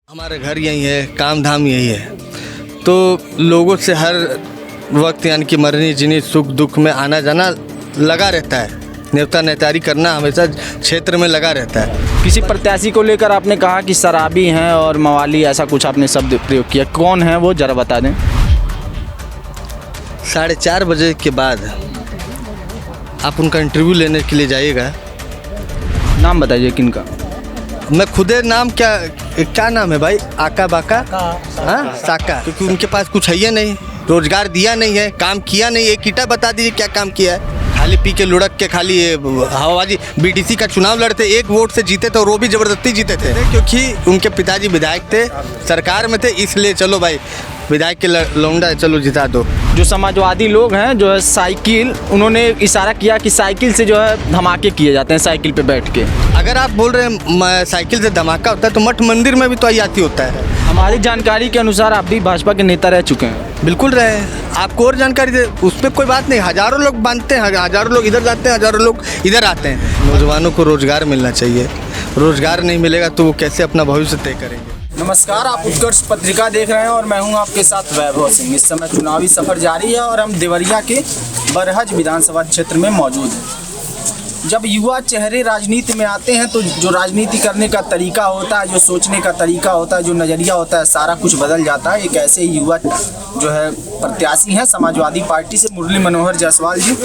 हमारा घर यही है, काम धाम यही है। तो लोगों से हर वक्त यानी कि मरनी जीनी सुख दुख में आना जाना लगा रहता है। नेवता नेतारी करना हमेशा क्षेत्र में लगा रहता है। किसी प्रत्याशी को लेकर आपने कहा कि शराबी हैं और मवाली, ऐसा कुछ आपने शब्द प्रयोग किया, कौन है वो ज़रा बता दें। 4:30 बजे के बाद आप उनका इंटरव्यू लेने के लिए जाइएगा। नाम बताइए किनका। मैं खुदे नाम क्या नाम है भाई, आका बाका हाँ साका, क्योंकि उनके पास कुछ है ही नहीं, रोजगार दिया नहीं है, काम किया नहीं। एक ईटा बता दीजिए क्या काम किया है। खाली पी के लुढ़क के खाली हवाबाजी। बीडीसी का चुनाव लड़ते, 1 वोट से जीते थे और वो भी ज़बरदस्ती जीते थे, क्योंकि उनके पिताजी विधायक थे, सरकार में थे, इसलिए चलो भाई विधायक के लौंडा चलो जिता दो। जो समाजवादी लोग हैं जो है साइकिल, उन्होंने इशारा किया कि साइकिल से जो है धमाके किए जाते हैं, साइकिल पे बैठ के। अगर आप बोल रहे हैं साइकिल से धमाका होता है तो मठ मंदिर में भी तो अयाती होता है। हमारी जानकारी के अनुसार आप भी भाजपा के नेता रह चुके हैं। बिल्कुल रहे। आपको और जानकारी दे, उस पर कोई बात नहीं। हज़ारों लोग बांधते हैं, हज़ारों लोग इधर जाते हैं, हज़ारों लोग इधर आते हैं। नौजवानों को रोज़गार मिलना चाहिए। रोज़गार नहीं मिलेगा तो वो कैसे अपना भविष्य तय करेंगे। नमस्कार, आप उत्कर्ष पत्रिका देख रहे हैं और मैं हूं आपके साथ वैभव सिंह। इस समय चुनावी सफर जारी है और हम देवरिया के बरहज विधानसभा क्षेत्र में मौजूद हैं। जब युवा चेहरे राजनीति में आते हैं तो जो राजनीति करने का तरीका होता है, जो सोचने का तरीका होता है, जो नज़रिया होता है, सारा कुछ बदल जाता है। एक ऐसे ही युवा जो है प्रत्याशी हैं समाजवादी पार्टी से मुरली मनोहर जायसवाल जी।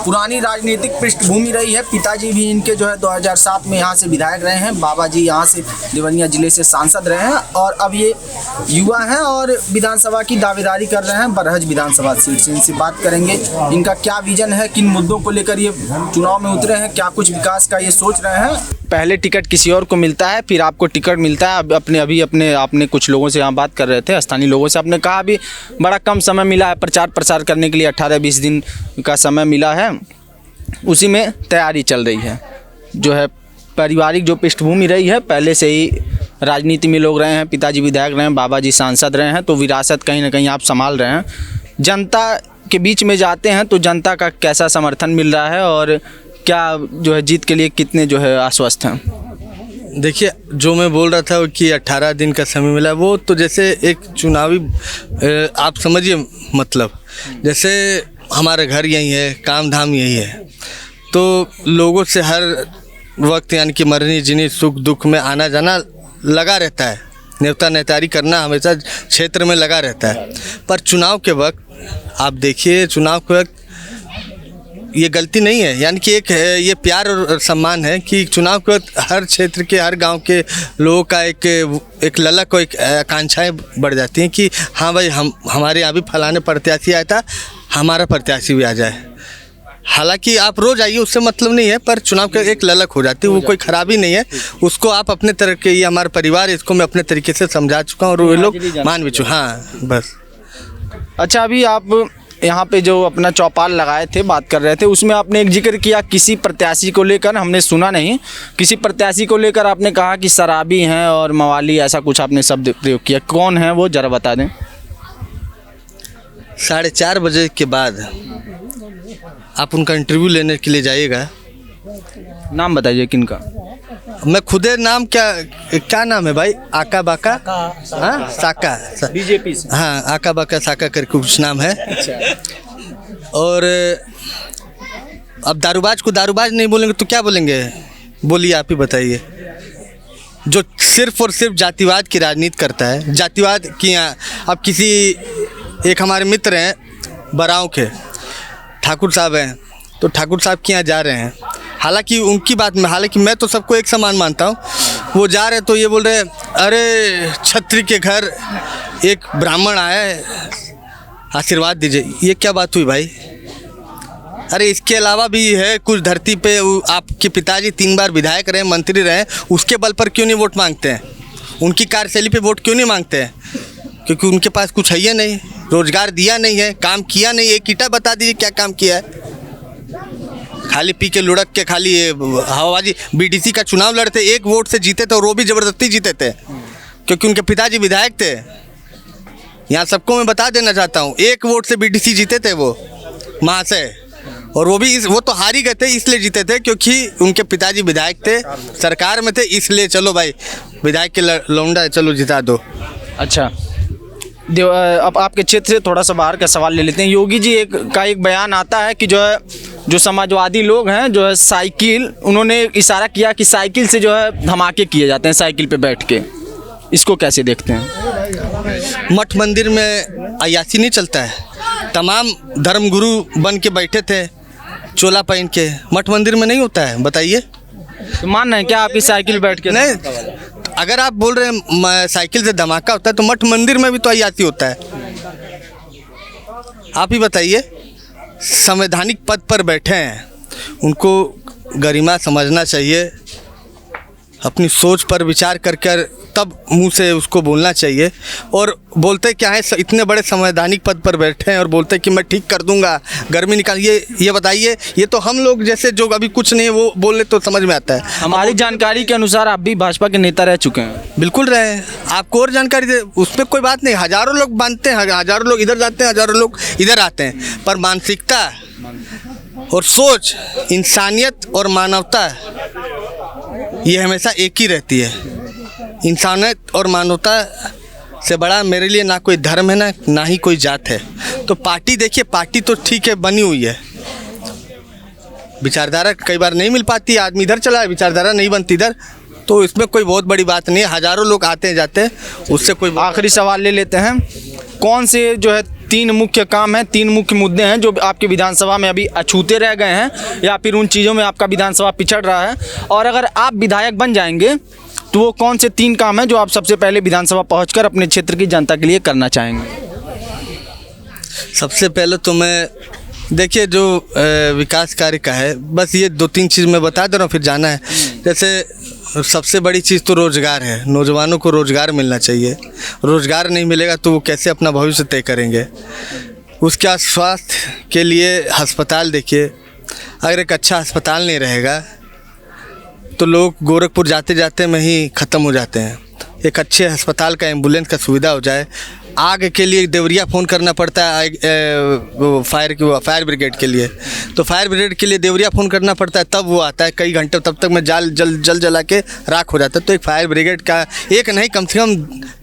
पुरानी राजनीतिक पृष्ठभूमि रही है, पिताजी भी इनके जो है 2007 में यहाँ से विधायक रहे हैं, बाबा जी यहाँ से देवरिया जिले से सांसद रहे हैं और अब ये युवा हैं और विधानसभा की दावेदारी कर रहे हैं बरहज विधानसभा सीट से। इनसे बात करेंगे, इनका क्या विजन है, किन मुद्दों को लेकर ये चुनाव में उतरे हैं, क्या कुछ विकास का ये सोच रहे हैं। पहले टिकट किसी और को मिलता है, फिर आपको टिकट मिलता है। आपने कुछ लोगों से यहाँ बात कर रहे थे, स्थानीय लोगों से, आपने कहा अभी बड़ा कम समय मिला है प्रचार प्रसार करने के लिए, 18-20 दिन का समय मिला है, उसी में तैयारी चल रही है। जो है पारिवारिक जो पृष्ठभूमि रही है, पहले से ही राजनीति में लोग रहे हैं, पिताजी विधायक रहे हैं, बाबा जी सांसद रहे हैं, तो विरासत कहीं ना कहीं आप संभाल रहे हैं। जनता के बीच में जाते हैं तो जनता का कैसा समर्थन मिल रहा है और क्या जो है जीत के लिए कितने जो है आश्वस्त हैं। देखिए, जो मैं बोल रहा था कि 18 दिन का समय मिला, वो तो जैसे एक चुनावी आप समझिए, मतलब जैसे हमारा घर यही है, काम धाम यही है। तो लोगों से हर वक्त यानी कि मरनी जीनी सुख दुख में आना जाना लगा रहता है। नेवता नेतारी करना हमेशा क्षेत्र में लगा रहता है। पर चुनाव के वक्त आप देखिए, चुनाव के वक्त ये गलती नहीं है, यानी कि एक ये प्यार और सम्मान है कि चुनाव के वक्त हर क्षेत्र के, हर गांव के लोगों का एक ललक और एक आकांक्षाएं बढ़ जाती हैं कि हाँ भाई, हमारे यहाँ भी फलाने प्रत्याशी आया था, हमारा प्रत्याशी भी आ जाए। हालांकि आप रोज़ आइए, उससे मतलब नहीं है, पर चुनाव का एक ललक हो जाती है, वो कोई ख़राबी नहीं है। उसको आप अपने तरह के, ये हमारा परिवार, इसको मैं अपने तरीके से समझा चुका हूँ और वो लोग मान भी चुके। हाँ बस। अच्छा, अभी आप यहाँ पे जो अपना चौपाल लगाए थे, बात कर रहे थे, उसमें आपने एक जिक्र किया किसी प्रत्याशी को लेकर, हमने सुना नहीं, किसी प्रत्याशी को लेकर आपने कहा कि शराबी हैं और मवाली, ऐसा कुछ आपने शब्द प्रयोग किया, कौन है वो ज़रा बता दें। 4:30 बजे के बाद आप उनका इंटरव्यू लेने के लिए जाइएगा। नाम बताइए किनका। मैं खुदे नाम क्या नाम है भाई, आका बाका हाँ साका, बीजेपी से। हाँ, आका बाका साका करके कुछ नाम है। और अब दारूबाज को दारूबाज नहीं बोलेंगे तो क्या बोलेंगे, बोलिए आप ही बताइए। जो सिर्फ और सिर्फ जातिवाद की राजनीति करता है, जातिवाद की यहाँ, अब किसी एक हमारे मित्र हैं बराव के, ठाकुर साहब हैं, तो ठाकुर साहब के यहाँ जा रहे हैं। हालांकि उनकी बात में, हालांकि मैं तो सबको एक समान मानता हूँ, वो जा रहे तो ये बोल रहे, अरे छत्री के घर एक ब्राह्मण आया है, आशीर्वाद दीजिए। ये क्या बात हुई भाई। अरे इसके अलावा भी है कुछ धरती पे, आपके पिताजी 3 बार विधायक रहे, मंत्री रहे, उसके बल पर क्यों नहीं वोट मांगते हैं? उनकी कार्यशैली पे वोट क्यों नहीं मांगते हैं? क्योंकि उनके पास कुछ है ही नहीं, रोजगार दिया नहीं है, काम किया नहीं। एक ईटा बता दीजिए क्या काम किया है। खाली पी के लुढ़क के खाली हवाबाजी। बीडीसी का चुनाव लड़ते, 1 वोट से जीते थे और वो भी ज़बरदस्ती जीते थे, क्योंकि उनके पिताजी विधायक थे। यहाँ सबको मैं बता देना चाहता हूँ, 1 वोट से बीडीसी जीते थे वो महाशय। और वो तो हार ही गए थे, इसलिए जीते थे क्योंकि उनके पिताजी विधायक थे, सरकार में थे, इसलिए चलो भाई विधायक के लौंडा चलो जिता दो। अच्छा, अब आपके क्षेत्र से थोड़ा सा बाहर का सवाल ले लेते हैं। योगी जी एक बयान आता है कि जो समाजवादी लोग हैं जो है साइकिल, उन्होंने इशारा किया कि साइकिल से जो है धमाके किए जाते हैं साइकिल पे बैठ के, इसको कैसे देखते हैं? मठ मंदिर में अयासी नहीं चलता है, तमाम धर्मगुरु बन के बैठे थे चोला पहन के, मठ मंदिर में नहीं होता है, बताइए। तो मान रहे हैं क्या आपकी साइकिल बैठ के? नहीं, अगर आप बोल रहे हैं साइकिल से धमाका होता है तो मठ मंदिर में भी तो अयासी होता है। आप ही बताइए, संवैधानिक पद पर बैठे हैं, उनको गरिमा समझना चाहिए, अपनी सोच पर विचार कर तब मुंह से उसको बोलना चाहिए। और बोलते क्या है, इतने बड़े संवैधानिक पद पर बैठे हैं और बोलते कि मैं ठीक कर दूंगा, गर्मी निकालिए। ये बताइए, ये तो हम लोग जैसे जो अभी कुछ नहीं है वो बोले तो समझ में आता है। हमारी जानकारी के अनुसार आप भी भाजपा के नेता रह चुके हैं। बिल्कुल रहे, आपको और जानकारी दे, उसमें कोई बात नहीं। हज़ारों लोग बांधते हैं, हज़ारों लोग इधर जाते हैं, हज़ारों लोग इधर आते हैं, पर मानसिकता और सोच, इंसानियत और मानवता ये हमेशा एक ही रहती है। इंसानियत और मानवता से बड़ा मेरे लिए ना कोई धर्म है ना ही कोई जात है। तो पार्टी देखिए, पार्टी तो ठीक है बनी हुई है, विचारधारा कई बार नहीं मिल पाती, आदमी इधर चला, विचारधारा नहीं बनती इधर, तो इसमें कोई बहुत बड़ी बात नहीं है। हज़ारों लोग आते हैं जाते हैं, उससे कोई। आखिरी सवाल ले लेते हैं, कौन से जो है 3 मुख्य काम हैं, 3 मुख्य मुद्दे हैं जो आपके विधानसभा में अभी अछूते रह गए हैं या फिर उन चीज़ों में आपका विधानसभा पिछड़ रहा है, और अगर आप विधायक बन जाएंगे तो वो कौन से 3 काम हैं जो आप सबसे पहले विधानसभा पहुंचकर अपने क्षेत्र की जनता के लिए करना चाहेंगे? सबसे पहले तो मैं देखिए जो विकास कार्य का है, बस ये 2-3 चीज़ मैं बता दे रहा हूँ, फिर जाना है। जैसे सबसे बड़ी चीज़ तो रोज़गार है, नौजवानों को रोज़गार मिलना चाहिए। रोज़गार नहीं मिलेगा तो वो कैसे अपना भविष्य तय करेंगे। उसके बाद स्वास्थ्य के लिए अस्पताल देखिए, अगर एक अच्छा अस्पताल नहीं रहेगा तो लोग गोरखपुर जाते जाते में ही ख़त्म हो जाते हैं। एक अच्छे अस्पताल का एम्बुलेंस का सुविधा हो जाए। आग के लिए देवरिया फ़ोन करना पड़ता है, फायर ब्रिगेड के लिए, तो फायर ब्रिगेड के लिए देवरिया फ़ोन करना पड़ता है, तब वो आता है कई घंटे, तब तक मैं जल जला के राख हो जाता है। तो एक फायर ब्रिगेड का एक नहीं, कम से कम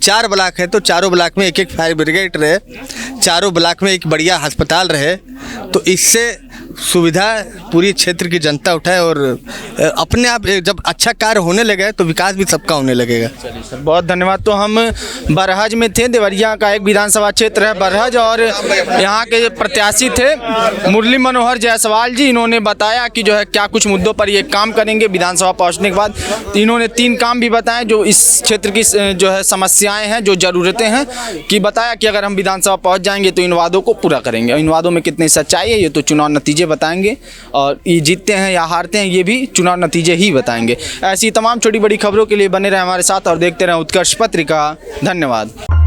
4 ब्लॉक है तो चारों ब्लॉक में एक फायर ब्रिगेड रहे, चारों ब्लॉक में एक बढ़िया अस्पताल रहे, तो इससे सुविधा पूरी क्षेत्र की जनता उठाए और अपने आप जब अच्छा कार्य होने लगे तो विकास भी सबका होने लगेगा। चलिए सर, बहुत धन्यवाद। तो हम बरहज में थे, देवरिया का एक विधानसभा क्षेत्र है बरहज, और यहाँ के प्रत्याशी थे मुरली मनोहर जायसवाल जी। इन्होंने बताया कि जो है क्या कुछ मुद्दों पर ये काम करेंगे विधानसभा पहुँचने के बाद। तो इन्होंने 3 काम भी बताए जो इस क्षेत्र की जो है समस्याएँ हैं, जो ज़रूरतें हैं, कि बताया कि अगर हम विधानसभा पहुँच जाएंगे तो इन वादों को पूरा करेंगे। इन वादों में कितनी सच्चाई है ये तो चुनाव नतीजे बताएंगे, और ये जीतते हैं या हारते हैं ये भी चुनाव नतीजे ही बताएंगे। ऐसी तमाम छोटी बड़ी खबरों के लिए बने रहें हमारे साथ और देखते रहें उत्कर्ष पत्रिका। धन्यवाद।